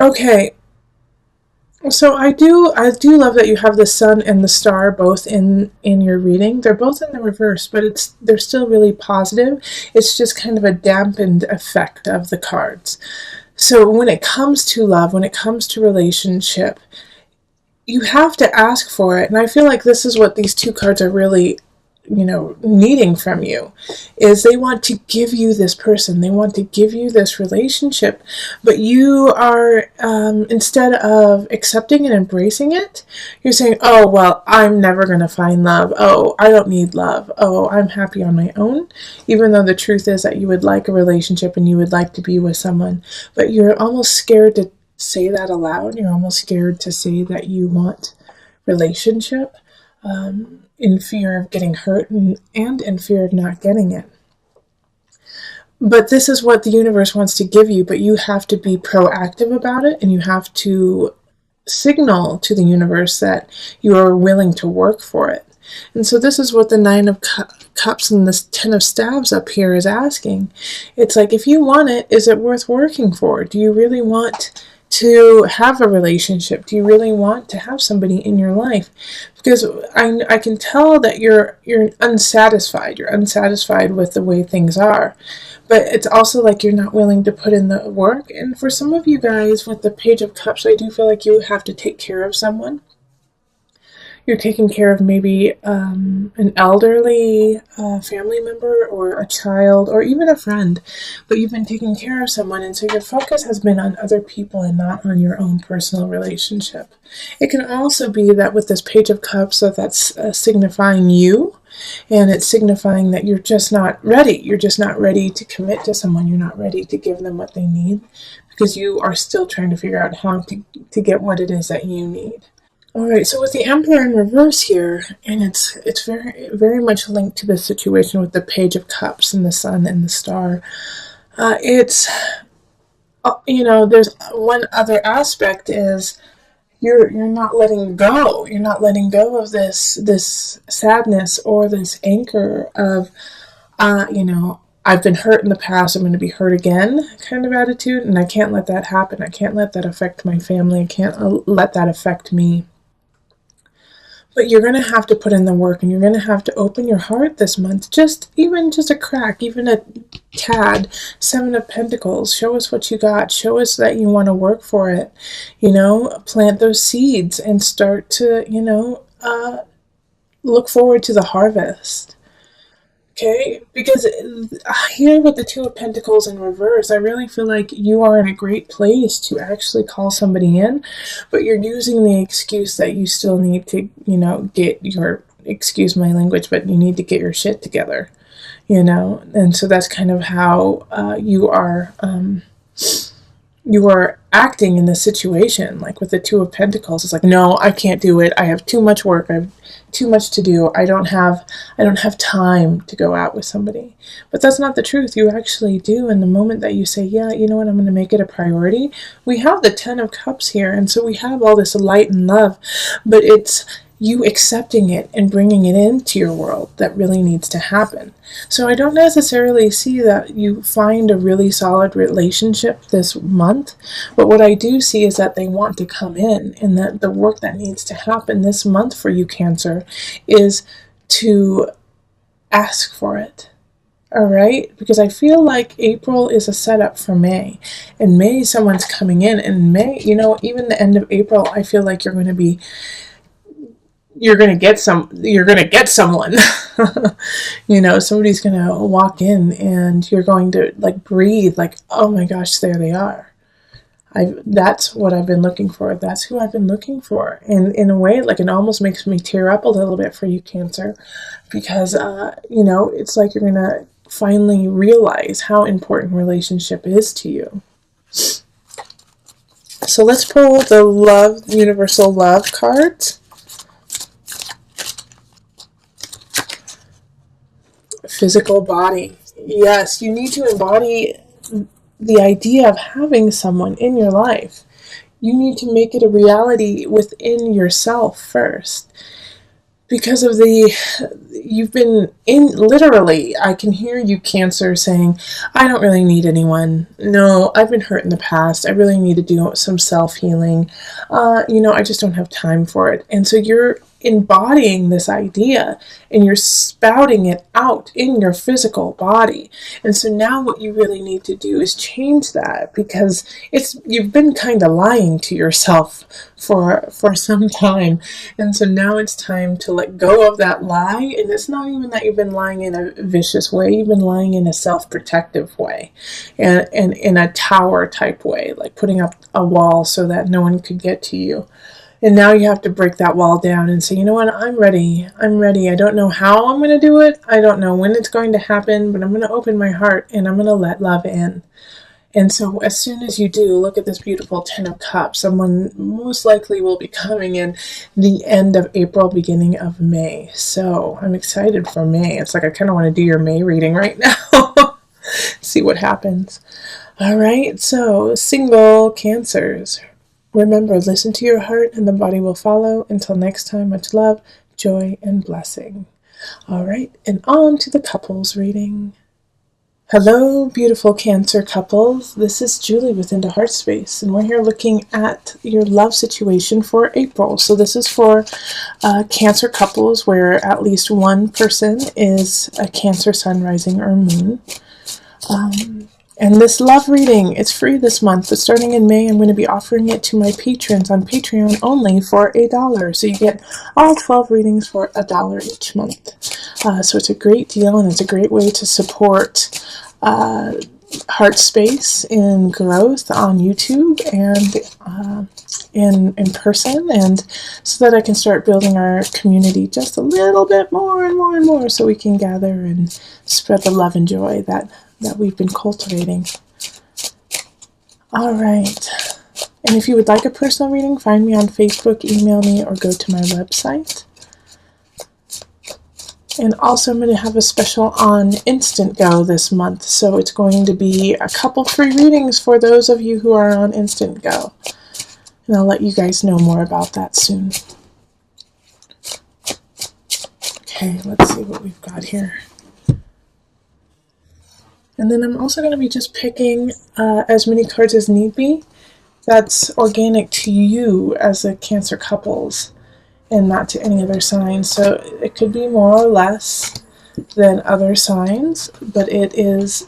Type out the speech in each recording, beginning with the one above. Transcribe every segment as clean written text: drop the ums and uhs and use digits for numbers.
Okay, so I do love that you have the sun and the star both in your reading. They're both in the reverse, but they're still really positive. It's just kind of a dampened effect of the cards. So when it comes to love, when it comes to relationship, you have to ask for it. And I feel like this is what these two cards are really, needing from you, is they want to give you this person, they want to give you this relationship, but you are, instead of accepting and embracing it, you're saying, oh, well, I'm never going to find love. Oh, I don't need love. Oh, I'm happy on my own. Even though the truth is that you would like a relationship and you would like to be with someone, but you're almost scared to say that aloud. You're almost scared to say that you want relationship, in fear of getting hurt and in fear of not getting it. But this is what the universe wants to give you, but you have to be proactive about it, and you have to signal to the universe that you are willing to work for it. And so this is what the Nine of Cups and this Ten of Staves up here is asking. It's like, if you want it, is it worth working for? Do you really want to have a relationship? Do you really want to have somebody in your life? Because I can tell that you're unsatisfied. You're unsatisfied with the way things are. But it's also like you're not willing to put in the work. And for some of you guys with the Page of Cups, I do feel like you have to take care of someone. You're taking care of maybe an elderly family member or a child or even a friend, but you've been taking care of someone, and so your focus has been on other people and not on your own personal relationship. It can also be that with this Page of Cups, that's signifying you, and it's signifying that you're just not ready. You're just not ready to commit to someone. You're not ready to give them what they need because you are still trying to figure out how to get what it is that you need. All right, so with the Emperor in reverse here, and it's very very much linked to the situation with the Page of Cups and the Sun and the Star. It's there's one other aspect is you're not letting go. You're not letting go of this sadness or this anchor of I've been hurt in the past, I'm going to be hurt again kind of attitude, and I can't let that happen. I can't let that affect my family. I can't let that affect me. But you're going to have to put in the work, and you're going to have to open your heart this month. Even just a crack, even a tad. Seven of Pentacles. Show us what you got. Show us that you want to work for it. Plant those seeds and start to, look forward to the harvest. Okay, because here with the Two of Pentacles in reverse, I really feel like you are in a great place to actually call somebody in, but you're using the excuse that you still need to, get your, excuse my language, but you need to get your shit together, and so that's kind of how you are acting in this situation. Like with the Two of Pentacles, it's like, no, I can't do it. I have too much work. I have too much to do. I don't have time to go out with somebody. But that's not the truth. You actually do. And the moment that you say, yeah, you know what, I'm going to make it a priority. We have the Ten of Cups here. And so we have all this light and love, but it's you accepting it and bringing it into your world that really needs to happen. So I don't necessarily see that you find a really solid relationship this month, but what I do see is that they want to come in, and that the work that needs to happen this month for you, Cancer, is to ask for it. All right, because I feel like April is a setup for May, and May someone's coming in, and May, even the end of April, I feel like you're going to get someone. Somebody's going to walk in, and you're going to breathe like, oh my gosh, there they are. That's what I've been looking for. That's who I've been looking for. And in a way, it almost makes me tear up a little bit for you, Cancer, because it's like you're going to finally realize how important relationship is to you. So let's pull the universal love cards. Physical body. Yes, you need to embody the idea of having someone in your life. You need to make it a reality within yourself first. because of you've been in, literally, I can hear you, Cancer, saying, I don't really need anyone. No, I've been hurt in the past. I really need to do some self-healing. I just don't have time for it. And so you're embodying this idea and you're spouting it out in your physical body. And so now what you really need to do is change that, because you've been kind of lying to yourself for some time. And so now it's time to let go of that lie. And it's not even that you've been lying in a vicious way. You've been lying in a self-protective way, and in a tower type way, like putting up a wall so that no one could get to you. And now you have to break that wall down and say, you know what, I'm ready. I'm ready. I don't know how I'm going to do it. I don't know when it's going to happen, but I'm going to open my heart and I'm going to let love in. And so as soon as you do, look at this beautiful 10 of Cups. Someone most likely will be coming in the end of April, beginning of May. So I'm excited for May. It's like I kind of want to do your May reading right now. See what happens. All right, so single Cancers. Remember, listen to your heart and the body will follow. Until next time, much love, joy, and blessing. All right, and on to the couples reading. Hello, beautiful Cancer couples. This is Julie with Into Heart Space, and we're here looking at your love situation for April. So this is for Cancer couples where at least one person is a Cancer sun, rising, or moon. And this love reading, it's free this month, but starting in May, I'm going to be offering it to my patrons on Patreon only for $1. So you get all 12 readings for $1 each month. So it's a great deal, and it's a great way to support Heart Space in growth on YouTube and in person, and so that I can start building our community just a little bit more and more and more, so we can gather and spread the love and joy that we've been cultivating. All right. And if you would like a personal reading, find me on Facebook, email me, or go to my website. And also I'm going to have a special on Instant Go this month. So it's going to be a couple free readings for those of you who are on Instant Go. And I'll let you guys know more about that soon. Okay, let's see what we've got here. And then I'm also going to be just picking as many cards as need be. That's organic to you as a Cancer couples and not to any other sign. So it could be more or less than other signs, but it is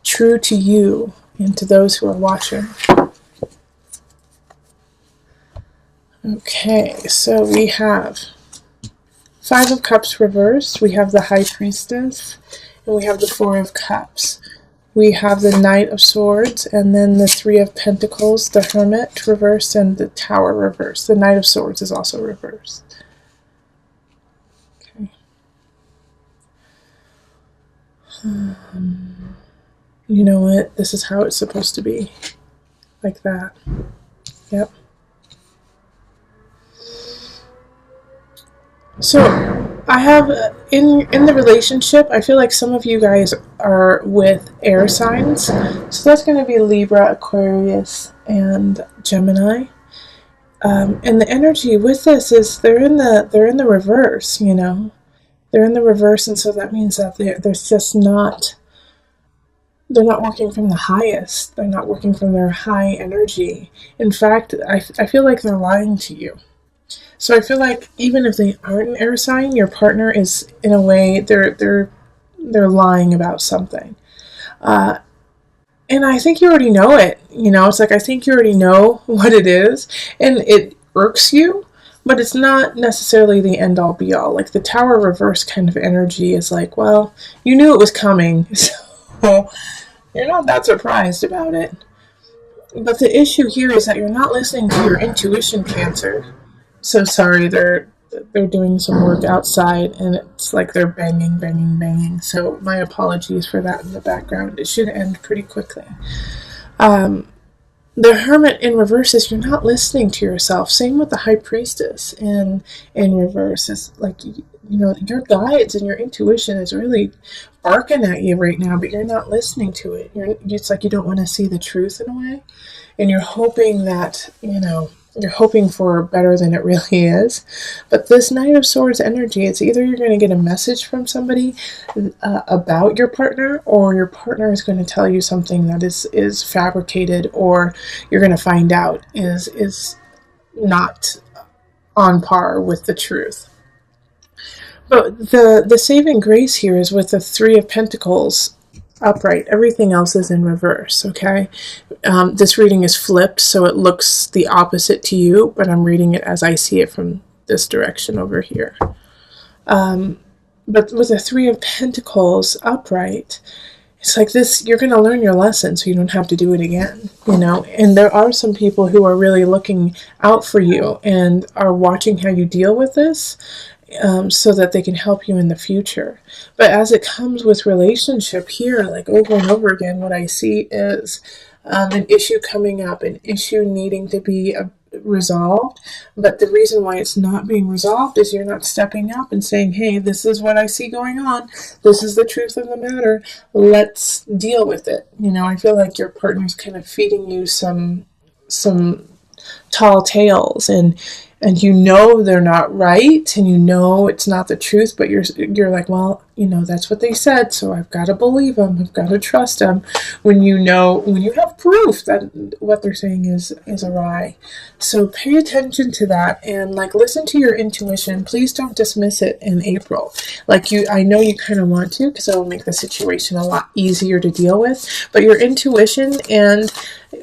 true to you and to those who are watching. Okay, so we have 5 of Cups reversed. We have the High Priestess. And we have the 4 of Cups. We have the Knight of Swords, and then the 3 of Pentacles, the Hermit reversed, and the Tower reversed. The Knight of Swords is also reversed. Okay. You know what? This is how it's supposed to be. Like that. Yep. So I have in the relationship, I feel like some of you guys are with air signs. So that's going to be Libra, Aquarius, and Gemini. And the energy with this is they're in the reverse, you know. They're in the reverse, and so that means that there's just not, they're not working from the highest. They're not working from their high energy. In fact, I feel like they're lying to you. So I feel like even if they aren't an air sign, your partner is, in a way, they're lying about something. And I think you already know it. You know, it's like I think you already know what it is, and it irks you, but it's not necessarily the end-all be-all. Like the Tower reverse kind of energy is like, well, you knew it was coming, so you're not that surprised about it. But the issue here is that you're not listening to your intuition, Cancer. So sorry, they're doing some work outside, and it's like they're banging, banging, banging. So my apologies for that in the background. It should end pretty quickly. The Hermit in reverse is you're not listening to yourself. Same with the High Priestess in reverse. It's like, you know, your guides and your intuition is really barking at you right now, but you're not listening to it. It's like you don't want to see the truth in a way, and you're hoping that, you know, you're hoping for better than it really is. But this Knight of Swords energy, it's either you're going to get a message from somebody about your partner, or your partner is going to tell you something that is fabricated, or you're going to find out is not on par with the truth. But the saving grace here is with the Three of Pentacles upright. Everything else is in reverse, okay? This reading is flipped, so it looks the opposite to you, but I'm reading it as I see it from this direction over here. But with the Three of Pentacles upright, it's like this, you're going to learn your lesson so you don't have to do it again, you know? And there are some people who are really looking out for you and are watching how you deal with this, so that they can help you in the future. But as it comes with relationship here, like over and over again, what I see is an issue coming up, an issue needing to be resolved. But the reason why it's not being resolved is you're not stepping up and saying, hey, this is what I see going on. This is the truth of the matter. Let's deal with it. You know, I feel like your partner's kind of feeding you some tall tales, and you know they're not right, and you know it's not the truth, but you're like, well, you know, that's what they said, so I've got to believe them, I've got to trust them, when you have proof that what they're saying is a lie. So pay attention to that, and like listen to your intuition. Please don't dismiss it in April. I know you kind of want to, because it will make the situation a lot easier to deal with, but your intuition and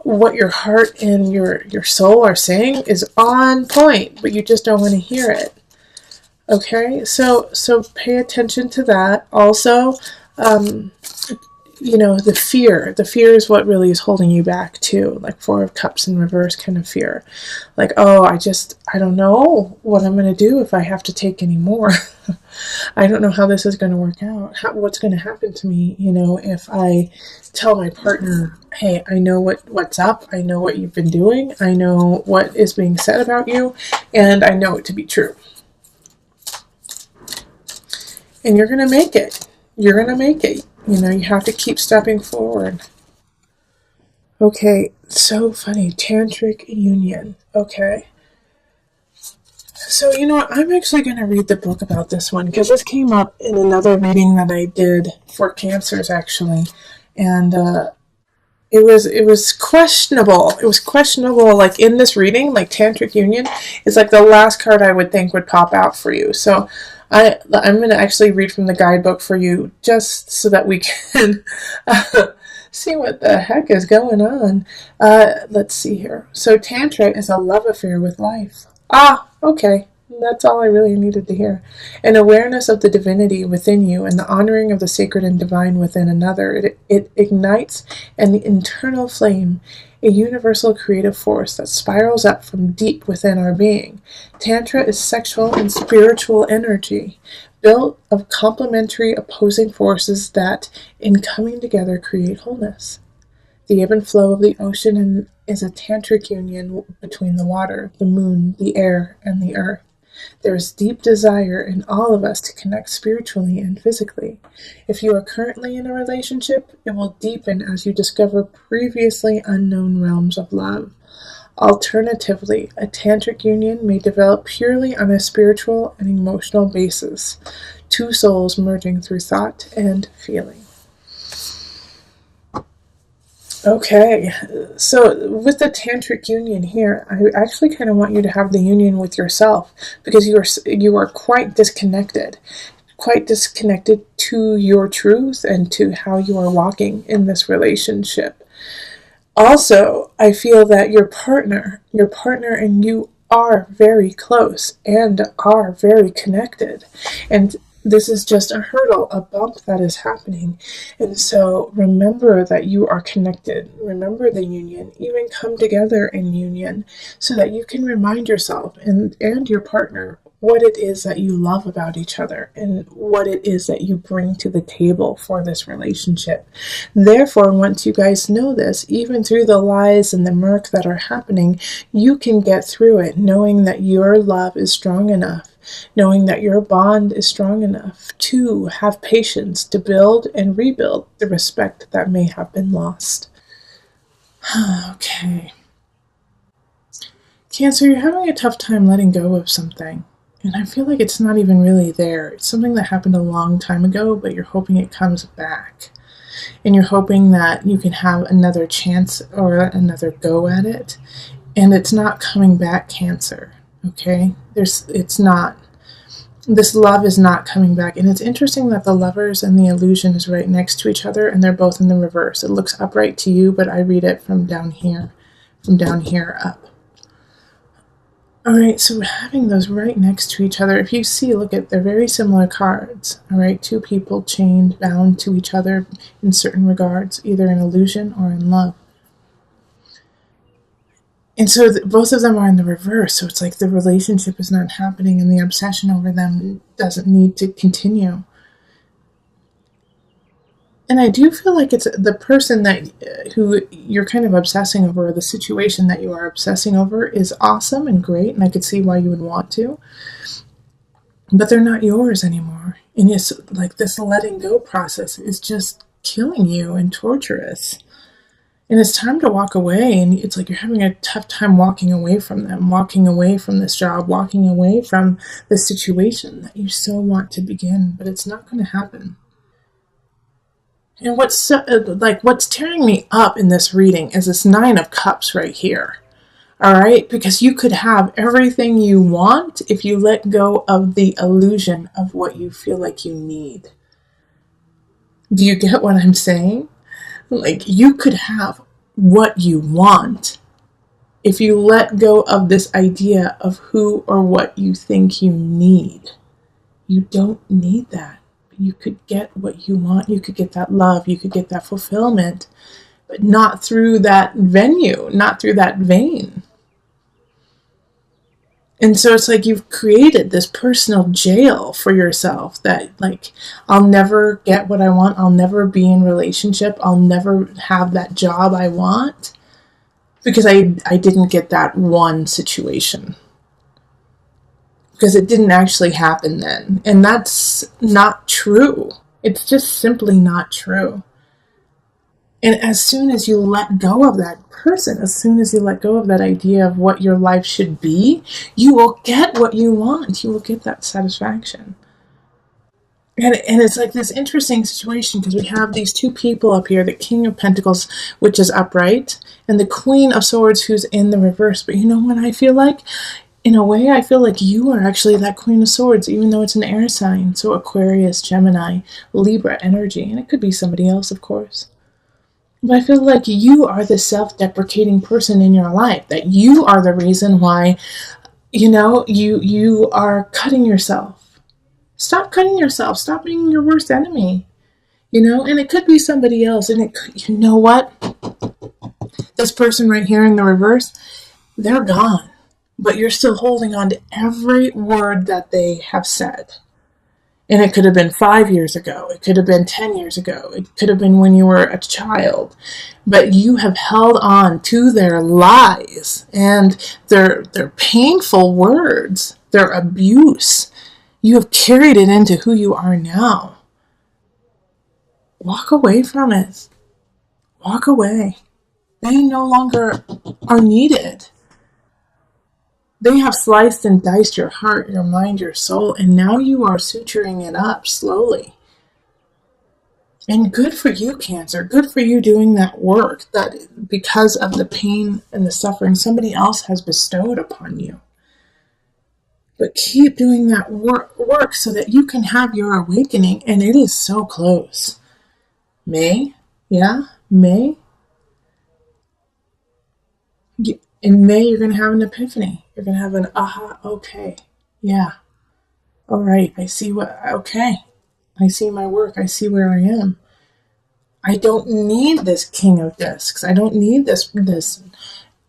what your heart and your soul are saying is on point, but you just don't want to hear it. Okay, so pay attention to that. Also, you know, the fear is what really is holding you back too. Like Four of Cups in reverse kind of fear. Like, oh, I don't know what I'm going to do if I have to take any more. I don't know how this is going to work out. What's going to happen to me, you know, if I tell my partner, hey, I know what's up. I know what you've been doing. I know what is being said about you, and I know it to be true. And you're going to make it. You're going to make it. You know, you have to keep stepping forward. Okay, so funny. Tantric union. Okay. So, you know what? I'm actually going to read the book about this one, because this came up in another reading that I did for Cancers, actually. And it was questionable. It was questionable, like in this reading, like Tantric union is like the last card I would think would pop out for you. So I'm going to actually read from the guidebook for you, just so that we can see what the heck is going on. Let's see here. So Tantra is a love affair with life. Ah, okay. That's all I really needed to hear. An awareness of the divinity within you and the honoring of the sacred and divine within another. It ignites an internal flame, a universal creative force that spirals up from deep within our being. Tantra is sexual and spiritual energy, built of complementary opposing forces that, in coming together, create wholeness. The ebb and flow of the ocean is a tantric union between the water, the moon, the air, and the earth. There is deep desire in all of us to connect spiritually and physically. If you are currently in a relationship, it will deepen as you discover previously unknown realms of love. Alternatively, a tantric union may develop purely on a spiritual and emotional basis, two souls merging through thought and feeling. Okay, so with the tantric union here, I actually kind of want you to have the union with yourself, because you are quite disconnected to your truth and to how you are walking in this relationship. Also, I feel that your partner and you are very close and are very connected, and this is just a hurdle, a bump that is happening. And so remember that you are connected. Remember the union. Even come together in union so that you can remind yourself and your partner what it is that you love about each other and what it is that you bring to the table for this relationship. Therefore, once you guys know this, even through the lies and the murk that are happening, you can get through it knowing that your love is strong enough, knowing that your bond is strong enough to have patience to build and rebuild the respect that may have been lost. Okay. Cancer, you're having a tough time letting go of something. And I feel like it's not even really there. It's something that happened a long time ago, but you're hoping it comes back. And you're hoping that you can have another chance or another go at it. And it's not coming back, Cancer. Okay? It's not. This love is not coming back. And it's interesting that the Lovers and the Illusion is right next to each other, and they're both in the reverse. It looks upright to you, but I read it from down here up. All right, so we're having those right next to each other. If you see, look at, they're very similar cards. All right, two people chained, bound to each other in certain regards, either in illusion or in love. And so both of them are in the reverse. So it's like the relationship is not happening and the obsession over them doesn't need to continue. And I do feel like it's the person who you're kind of obsessing over, or the situation that you are obsessing over is awesome and great, and I could see why you would want to. But they're not yours anymore. And it's like this letting go process is just killing you and torturous. And it's time to walk away, and it's like you're having a tough time walking away from them, walking away from this job, walking away from the situation that you so want to begin, but it's not going to happen. And what's tearing me up in this reading is this Nine of Cups right here. All right? Because you could have everything you want if you let go of the illusion of what you feel like you need. Do you get what I'm saying? Like, you could have what you want if you let go of this idea of who or what you think you need. You don't need that. You could get what you want. You could get that love. You could get that fulfillment, but not through that venue, not through that vein. And so it's like you've created this personal jail for yourself that, like, I'll never get what I want. I'll never be in relationship. I'll never have that job I want because I didn't get that one situation. Because it didn't actually happen then. And that's not true. It's just simply not true. And as soon as you let go of that person, as soon as you let go of that idea of what your life should be, you will get what you want. You will get that satisfaction. And it's like this interesting situation because we have these two people up here, the King of Pentacles, which is upright, and the Queen of Swords, who's in the reverse. But you know what I feel like? In a way, I feel like you are actually that Queen of Swords, even though it's an air sign. So Aquarius, Gemini, Libra energy. And it could be somebody else, of course. But I feel like you are the self-deprecating person in your life. That you are the reason why, you are cutting yourself. Stop cutting yourself. Stop being your worst enemy. And it could be somebody else. And you know what? This person right here in the reverse, they're gone. But you're still holding on to every word that they have said. And it could have been 5 years ago. It could have been 10 years ago. It could have been when you were a child. But you have held on to their lies and their painful words, their abuse. You have carried it into who you are now. Walk away from it. Walk away. They no longer are needed. They have sliced and diced your heart, your mind, your soul, and now you are suturing it up slowly. And good for you, Cancer. Good for you doing that work that because of the pain and the suffering somebody else has bestowed upon you. But keep doing that work so that you can have your awakening, and it is so close. May? Yeah? May? In May, you're going to have an epiphany. You're going to have an aha, okay, yeah, all right, I see I see my work, I see where I am. I don't need this King of Discs. I don't need this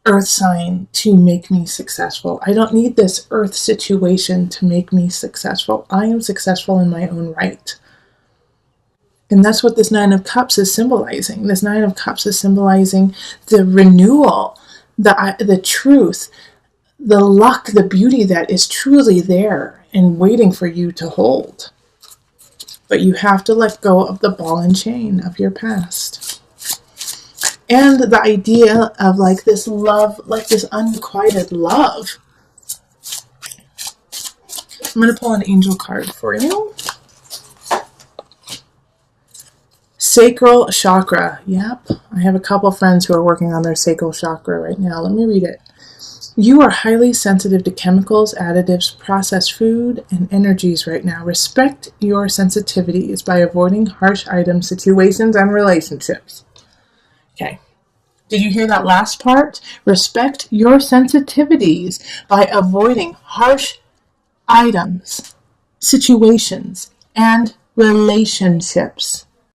earth sign to make me successful. I don't need this earth situation to make me successful. I am successful in my own right. And that's what this Nine of Cups is symbolizing. This Nine of Cups is symbolizing the renewal, the truth, the luck, the beauty that is truly there and waiting for you to hold. But you have to let go of the ball and chain of your past. And the idea of like this love, like this unrequited love. I'm going to pull an angel card for you. Sacral chakra. Yep. I have a couple friends who are working on their sacral chakra right now. Let me read it. You are highly sensitive to chemicals, additives, processed food, and energies right now. Respect your sensitivities by avoiding harsh items, situations, and relationships. Okay. Did you hear that last part? Respect your sensitivities by avoiding harsh items, situations, and relationships.